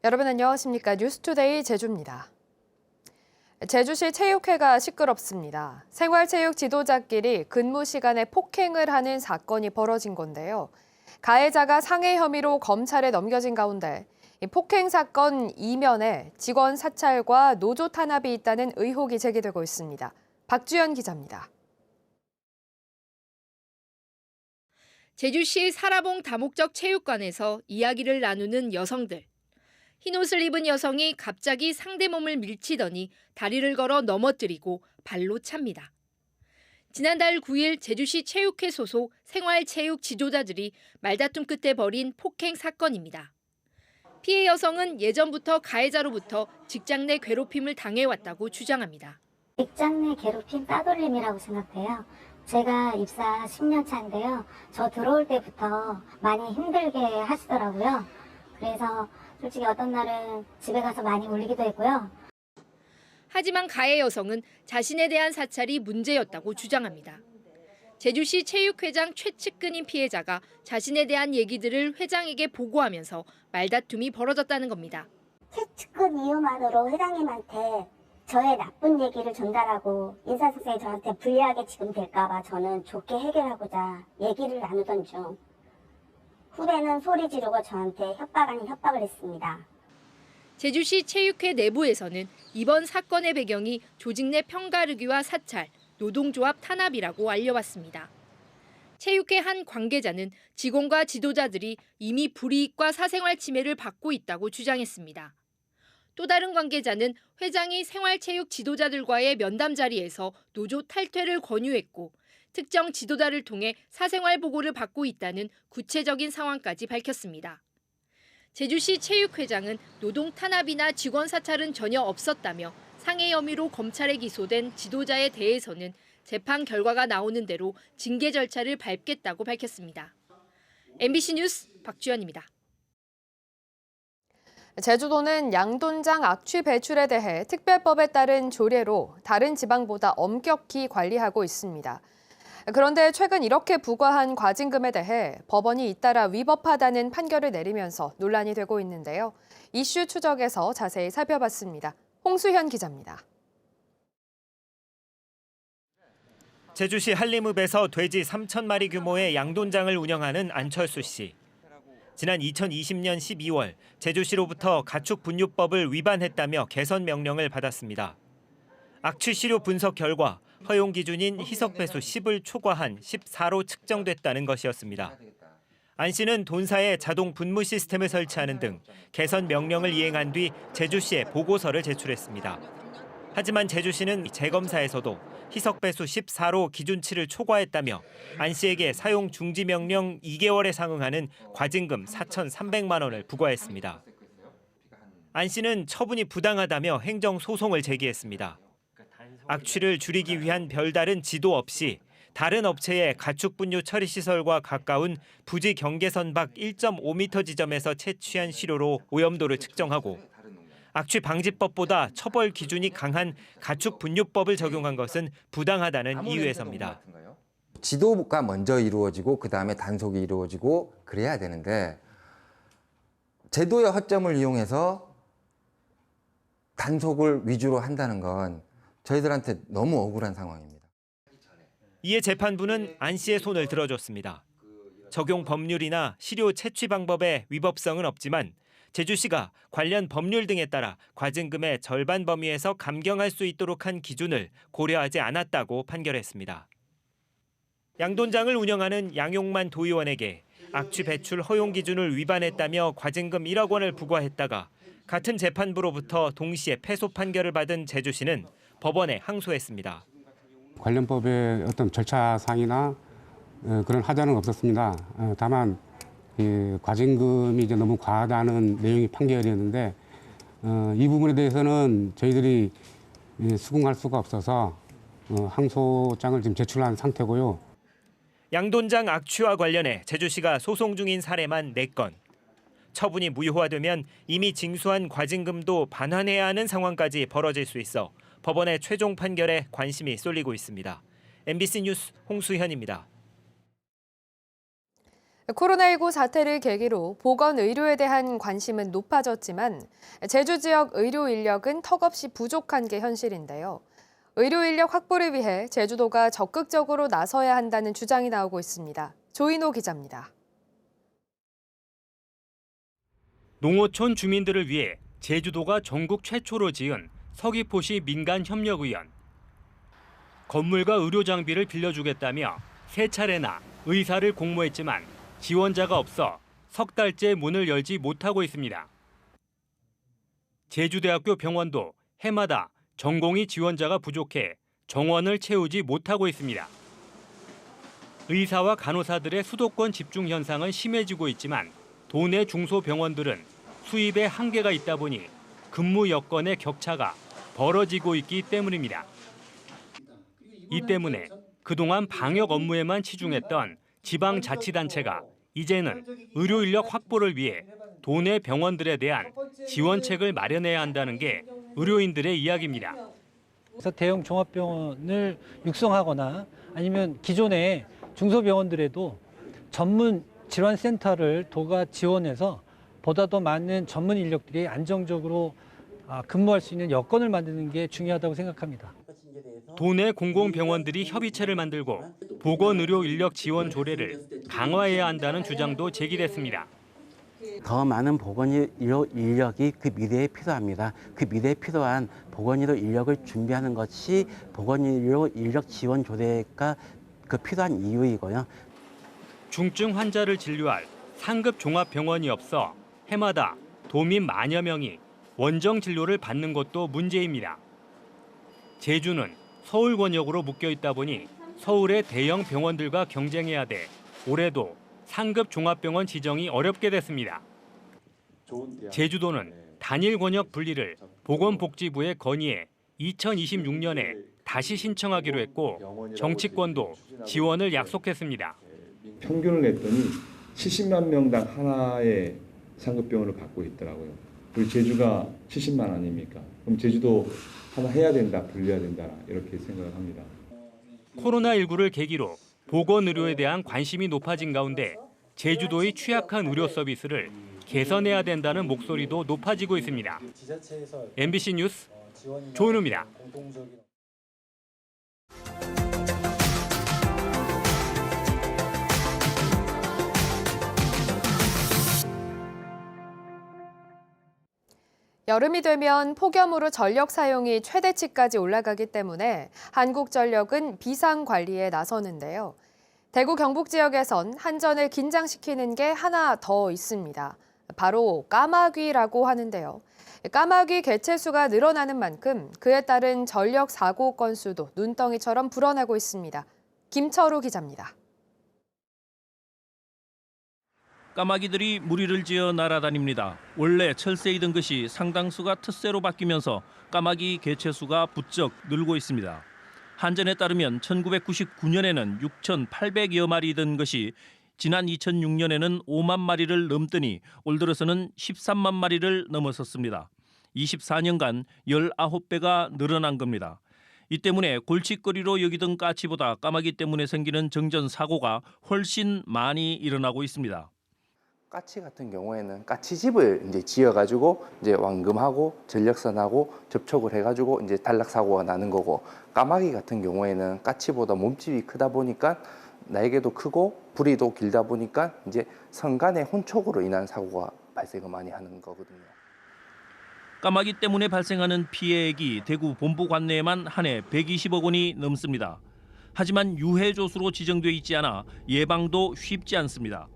여러분 안녕하십니까? 뉴스투데이 제주입니다. 제주시 체육회가 시끄럽습니다. 생활체육 지도자끼리 근무 시간에 폭행을 하는 사건이 벌어진 건데요. 가해자가 상해 혐의로 검찰에 넘겨진 가운데 이 폭행 사건 이면에 직원 사찰과 노조 탄압이 있다는 의혹이 제기되고 있습니다. 박주연 기자입니다. 제주시 사라봉 다목적 체육관에서 이야기를 나누는 여성들. 흰옷을 입은 여성이 갑자기 상대 몸을 밀치더니 다리를 걸어 넘어뜨리고 발로 찹니다. 지난달 9일 제주시 체육회 소속 생활체육 지도자들이 말다툼 끝에 벌인 폭행 사건입니다. 피해 여성은 예전부터 가해자로부터 직장 내 괴롭힘을 당해왔다고 주장합니다. 직장 내 괴롭힘 따돌림이라고 생각해요. 제가 입사 10년 차인데요. 저 들어올 때부터 많이 힘들게 하시더라고요. 그래서 솔직히 어떤 날은 집에 가서 많이 울기도 했고요. 하지만 가해 여성은 자신에 대한 사찰이 문제였다고 주장합니다. 제주시 체육회장 최측근인 피해자가 자신에 대한 얘기들을 회장에게 보고하면서 말다툼이 벌어졌다는 겁니다. 최측근 이유만으로 회장님한테 저의 나쁜 얘기를 전달하고 인사상에 저한테 불리하게 지금 될까 봐 저는 좋게 해결하고자 얘기를 나누던 중 후배는 소리 지르고 저한테 협박 아닌 협박을 했습니다. 제주시 체육회 내부에서는 이번 사건의 배경이 조직 내 편가르기와 사찰, 노동조합 탄압이라고 알려왔습니다. 체육회 한 관계자는 직원과 지도자들이 이미 불이익과 사생활 침해를 받고 있다고 주장했습니다. 또 다른 관계자는 회장이 생활체육 지도자들과의 면담 자리에서 노조 탈퇴를 권유했고 특정 지도자를 통해 사생활 보고를 받고 있다는 구체적인 상황까지 밝혔습니다. 제주시 체육회장은 노동 탄압이나 직원 사찰은 전혀 없었다며 상해 혐의로 검찰에 기소된 지도자에 대해서는 재판 결과가 나오는 대로 징계 절차를 밟겠다고 밝혔습니다. MBC 뉴스 박주연입니다. 제주도는 양돈장 악취 배출에 대해 특별법에 따른 조례로 다른 지방보다 엄격히 관리하고 있습니다. 그런데 최근 이렇게 부과한 과징금에 대해 법원이 잇따라 위법하다는 판결을 내리면서 논란이 되고 있는데요. 이슈 추적에서 자세히 살펴봤습니다. 홍수현 기자입니다. 제주시 한림읍에서 돼지 3,000마리 규모의 양돈장을 운영하는 안철수 씨. 지난 2020년 12월 제주시로부터 가축분유법을 위반했다며 개선 명령을 받았습니다. 악취 시료 분석 결과 허용 기준인 희석 배수 10을 초과한 14로 측정됐다는 것이었습니다. 안 씨는 본사에 자동 분무 시스템을 설치하는 등 개선 명령을 이행한 뒤 제주시에 보고서를 제출했습니다. 하지만 제주시는 재검사에서도 희석 배수 14로 기준치를 초과했다며 안 씨에게 사용 중지 명령 2개월에 상응하는 과징금 4,300만 원을 부과했습니다. 안 씨는 처분이 부당하다며 행정 소송을 제기했습니다. 악취를 줄이기 위한 별다른 지도 없이 다른 업체의 가축분유 처리 시설과 가까운 부지 경계선 밖 1.5m 지점에서 채취한 시료로 오염도를 측정하고 악취 방지법보다 처벌 기준이 강한 가축분유법을 적용한 것은 부당하다는 이유에서입니다. 지도가 먼저 이루어지고 그다음에 단속이 이루어지고 그래야 되는데 제도의 허점을 이용해서 단속을 위주로 한다는 건 저희들한테 너무 억울한 상황입니다. 이에 재판부는 안 씨의 손을 들어줬습니다. 적용 법률이나 시료 채취 방법에 위법성은 없지만 제주시가 관련 법률 등에 따라 과징금의 절반 범위에서 감경할 수 있도록 한 기준을 고려하지 않았다고 판결했습니다. 양돈장을 운영하는 양용만 도의원에게 악취 배출 허용 기준을 위반했다며 과징금 1억 원을 부과했다가 같은 재판부로부터 동시에 패소 판결을 받은 제주시는 법원에 항소했습니다. 관련 법의 어떤 절차상이나 그런 하자는 없었습니다. 다만 과징금이 이제 너무 과하다는 내용이 판결이었는데 이 부분에 대해서는 저희들이 수긍할 수가 없어서 항소장을 지금 제출한 상태고요. 양돈장 악취와 관련해 제주시가 소송 중인 사례만 4건. 처분이 무효화되면 이미 징수한 과징금도 반환해야 하는 상황까지 벌어질 수 있어 법원의 최종 판결에 관심이 쏠리고 있습니다. MBC 뉴스 홍수현입니다. 코로나19 사태를 계기로 보건의료에 대한 관심은 높아졌지만 제주 지역 의료 인력은 턱없이 부족한 게 현실인데요. 의료 인력 확보를 위해 제주도가 적극적으로 나서야 한다는 주장이 나오고 있습니다. 조인호 기자입니다. 농어촌 주민들을 위해 제주도가 전국 최초로 지은 서귀포시 민간협력의원. 건물과 의료 장비를 빌려주겠다며 3차례나 의사를 공모했지만 지원자가 없어 석 달째 문을 열지 못하고 있습니다. 제주대학교 병원도 해마다 전공의 지원자가 부족해 정원을 채우지 못하고 있습니다. 의사와 간호사들의 수도권 집중 현상은 심해지고 있지만 도내 중소병원들은 수입에 한계가 있다 보니 근무 여건의 격차가 벌어지고 있기 때문입니다. 이 때문에 그동안 방역 업무에만 치중했던 지방자치단체가 이제는 의료 인력 확보를 위해 도내 병원들에 대한 지원책을 마련해야 한다는 게 의료인들의 이야기입니다. 그래서 대형 종합병원을 육성하거나 아니면 기존의 중소병원들에도 전문 질환센터를 도가 지원해서 보다 더 많은 전문 인력들이 안정적으로 근무할 수 있는 여건을 만드는 게 중요하다고 생각합니다. 도내 공공병원들이 협의체를 만들고 보건의료 인력 지원 조례를 강화해야 한다는 주장도 제기됐습니다. 더 많은 보건의료 인력이 그 미래에 필요합니다. 그 미래에 필요한 보건의료 인력을 준비하는 것이 보건의료 인력 지원 조례가 그 필요한 이유이고요. 중증 환자를 진료할 상급 종합병원이 없어 해마다 도민 만여 명이 원정 진료를 받는 것도 문제입니다. 제주는 서울 권역으로 묶여 있다 보니 서울의 대형 병원들과 경쟁해야 돼 올해도 상급 종합병원 지정이 어렵게 됐습니다. 제주도는 단일 권역 분리를 보건복지부에 건의해 2026년에 다시 신청하기로 했고 정치권도 지원을 약속했습니다. 평균을 냈더니 70만 명당 하나의 상급병원을 갖고 있더라고요. 우리 제주가 70만 아닙니까? 그럼 제주도 하나 해야 된다, 분리해야 된다 이렇게 생각을 합니다. 코로나19를 계기로 보건의료에 대한 관심이 높아진 가운데 제주도의 취약한 의료 서비스를 개선해야 된다는 목소리도 높아지고 있습니다. MBC 뉴스 조은우입니다. 여름이 되면 폭염으로 전력 사용이 최대치까지 올라가기 때문에 한국전력은 비상관리에 나서는데요. 대구 경북 지역에선 한전을 긴장시키는 게 하나 더 있습니다. 바로 까마귀라고 하는데요. 까마귀 개체수가 늘어나는 만큼 그에 따른 전력 사고 건수도 눈덩이처럼 불어나고 있습니다. 김철우 기자입니다. 까마귀들이 무리를 지어 날아다닙니다. 원래 철새이던 것이 상당수가 텃새로 바뀌면서 까마귀 개체수가 부쩍 늘고 있습니다. 한전에 따르면 1999년에는 6,800여 마리던 것이 지난 2006년에는 5만 마리를 넘더니 올 들어서는 13만 마리를 넘어섰습니다. 24년간 19배가 늘어난 겁니다. 이 때문에 골칫거리로 여기던 까치보다 까마귀 때문에 생기는 정전 사고가 훨씬 많이 일어나고 있습니다. 까치 같은 경우에는 까치집을 이제 지어가지고 이제 완금하고 전력선하고 접촉을 해가지고 이제 단락 사고가 나는 거고, 까마귀 같은 경우에는 까치보다 몸집이 크다 보니까 날개도 크고 부리도 길다 보니까 이제 선 간의 혼촉으로 인한 사고가 발생을 많이 하는 거거든요. 까마귀 때문에 발생하는 피해액이 대구 본부 관내에만 한 해 120억 원이 넘습니다. 하지만 유해조수로 지정돼 있지 않아 예방도 쉽지 않습니다.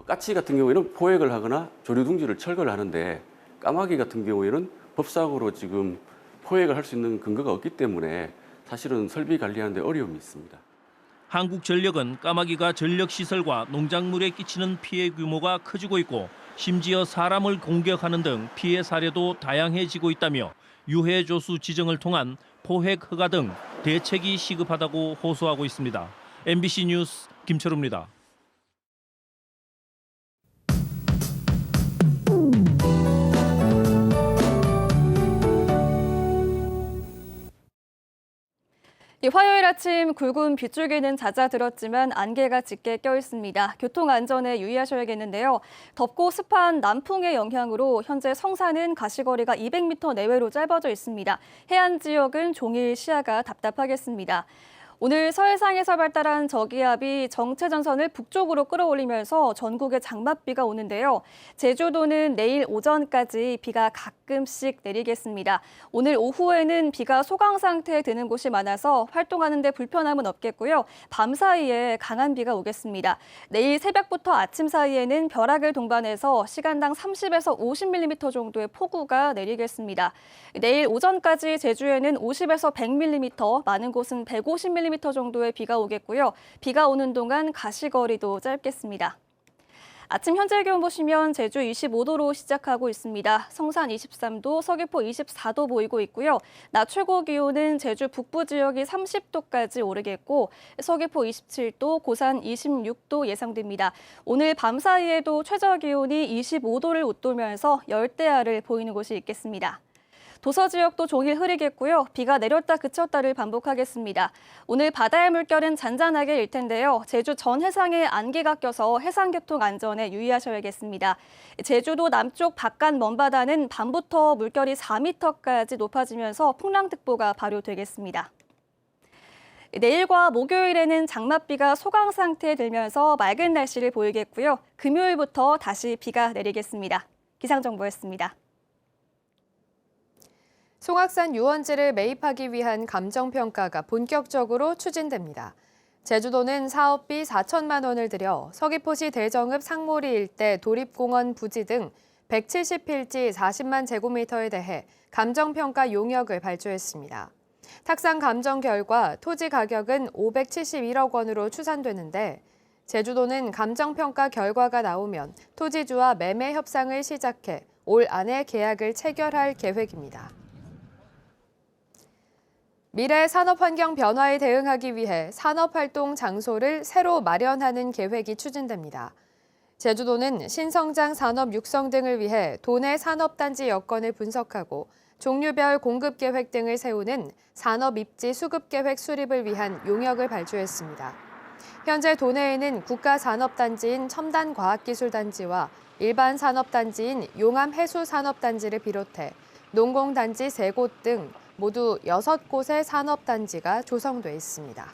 까치 같은 경우에는 포획을 하거나 조류둥지를 철거를 하는데, 까마귀 같은 경우에는 법상으로 지금 포획을 할 수 있는 근거가 없기 때문에 사실은 설비 관리하는 데 어려움이 있습니다. 한국전력은 까마귀가 전력시설과 농작물에 끼치는 피해 규모가 커지고 있고 심지어 사람을 공격하는 등 피해 사례도 다양해지고 있다며 유해조수 지정을 통한 포획 허가 등 대책이 시급하다고 호소하고 있습니다. MBC 뉴스 김철우입니다. 화요일 아침 굵은 빗줄기는 잦아들었지만 안개가 짙게 껴 있습니다. 교통 안전에 유의하셔야겠는데요. 덥고 습한 남풍의 영향으로 현재 성산은 가시거리가 200m 내외로 짧아져 있습니다. 해안 지역은 종일 시야가 답답하겠습니다. 오늘 서해상에서 발달한 저기압이 정체전선을 북쪽으로 끌어올리면서 전국에 장맛비가 오는데요. 제주도는 내일 오전까지 비가 가끔씩 내리겠습니다. 오늘 오후에는 비가 소강 상태에 드는 곳이 많아서 활동하는 데 불편함은 없겠고요. 밤 사이에 강한 비가 오겠습니다. 내일 새벽부터 아침 사이에는 벼락을 동반해서 시간당 30에서 50mm 정도의 폭우가 내리겠습니다. 내일 오전까지 제주에는 50에서 100mm, 많은 곳은 150mm 정도의 비가 오겠고요. 비가 오는 동안 가시거리도 짧겠습니다. 아침 현재 기온 보시면 제주 25도로 시작하고 있습니다. 성산 23도, 서귀포 24도 보이고 있고요. 낮 최고 기온은 제주 북부 지역이 30도까지 오르겠고 서귀포 27도, 고산 26도 예상됩니다. 오늘 밤 사이에도 최저 기온이 25도를 웃돌면서 열대야를 보이는 곳이 있겠습니다. 도서 지역도 종일 흐리겠고요. 비가 내렸다 그쳤다를 반복하겠습니다. 오늘 바다의 물결은 잔잔하게 일 텐데요. 제주 전 해상에 안개가 껴서 해상교통 안전에 유의하셔야겠습니다. 제주도 남쪽 바깥 먼바다는 밤부터 물결이 4m까지 높아지면서 풍랑특보가 발효되겠습니다. 내일과 목요일에는 장맛비가 소강 상태에 들면서 맑은 날씨를 보이겠고요. 금요일부터 다시 비가 내리겠습니다. 기상정보였습니다. 송악산 유원지를 매입하기 위한 감정평가가 본격적으로 추진됩니다. 제주도는 사업비 4천만 원을 들여 서귀포시 대정읍 상모리 일대 도립공원 부지 등 170필지 40만 제곱미터에 대해 감정평가 용역을 발주했습니다. 탁상 감정 결과 토지 가격은 571억 원으로 추산되는데 제주도는 감정평가 결과가 나오면 토지주와 매매 협상을 시작해 올 안에 계약을 체결할 계획입니다. 미래 산업환경 변화에 대응하기 위해 산업활동 장소를 새로 마련하는 계획이 추진됩니다. 제주도는 신성장 산업 육성 등을 위해 도내 산업단지 여건을 분석하고 종류별 공급 계획 등을 세우는 산업입지 수급 계획 수립을 위한 용역을 발주했습니다. 현재 도내에는 국가산업단지인 첨단과학기술단지와 일반 산업단지인 용암해수산업단지를 비롯해 농공단지 3곳 등 모두 6곳의 산업단지가 조성돼 있습니다.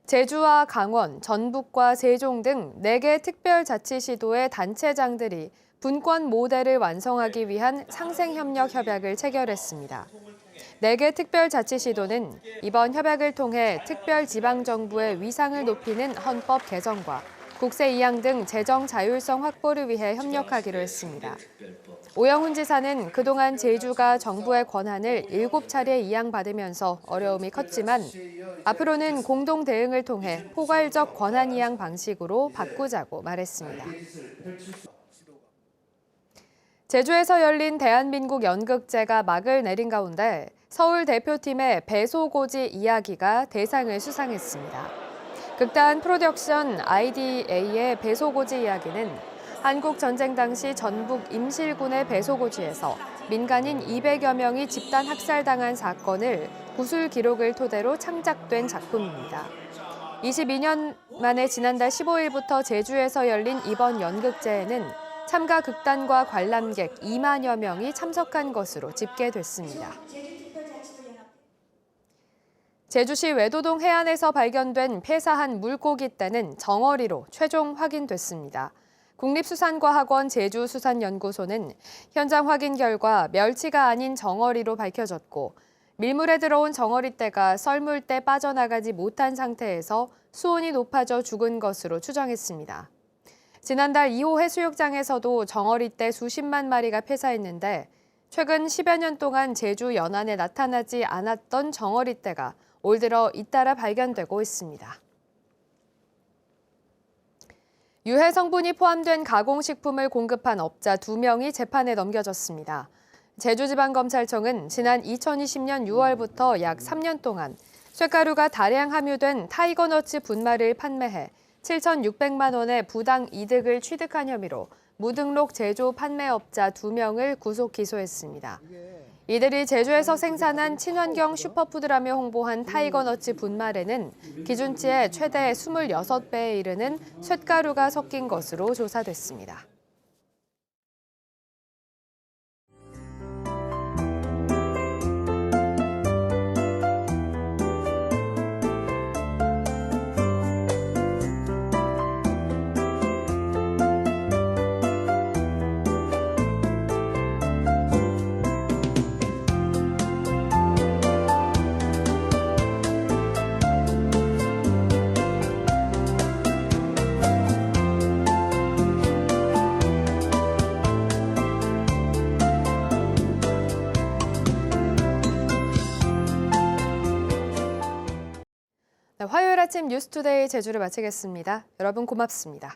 제주와 강원, 전북과 세종 등 4개 특별자치시도의 단체장들이 분권 모델을 완성하기 위한 상생협력 협약을 체결했습니다. 4개 특별자치시도는 이번 협약을 통해 특별지방정부의 위상을 높이는 헌법 개정과 국세 이양 등 재정 자율성 확보를 위해 협력하기로 했습니다. 오영훈 지사는 그동안 제주가 정부의 권한을 7차례 이양받으면서 어려움이 컸지만 앞으로는 공동 대응을 통해 포괄적 권한 이양 방식으로 바꾸자고 말했습니다. 제주에서 열린 대한민국 연극제가 막을 내린 가운데 서울 대표팀의 배소고지 이야기가 대상을 수상했습니다. 극단 프로덕션 IDA의 배소고지 이야기는 한국 전쟁 당시 전북 임실군의 배소고지에서 민간인 200여 명이 집단 학살당한 사건을 구술 기록을 토대로 창작된 작품입니다. 22년 만에 지난달 15일부터 제주에서 열린 이번 연극제에는 참가 극단과 관람객 2만여 명이 참석한 것으로 집계됐습니다. 제주시 외도동 해안에서 발견된 폐사한 물고기 떼는 정어리로 최종 확인됐습니다. 국립수산과학원 제주수산연구소는 현장 확인 결과 멸치가 아닌 정어리로 밝혀졌고 밀물에 들어온 정어리떼가 썰물때 빠져나가지 못한 상태에서 수온이 높아져 죽은 것으로 추정했습니다. 지난달 2호 해수욕장에서도 정어리떼 수십만 마리가 폐사했는데 최근 10여 년 동안 제주 연안에 나타나지 않았던 정어리떼가 올 들어 잇따라 발견되고 있습니다. 유해 성분이 포함된 가공식품을 공급한 업자 2명이 재판에 넘겨졌습니다. 제주지방검찰청은 지난 2020년 6월부터 약 3년 동안 쇳가루가 다량 함유된 타이거너츠 분말을 판매해 7,600만 원의 부당 이득을 취득한 혐의로 무등록 제조 판매업자 2명을 구속 기소했습니다. 이들이 제주에서 생산한 친환경 슈퍼푸드라며 홍보한 타이거너츠 분말에는 기준치의 최대 26배에 이르는 쇳가루가 섞인 것으로 조사됐습니다. 화요일 아침 뉴스투데이 제주를 마치겠습니다. 여러분 고맙습니다.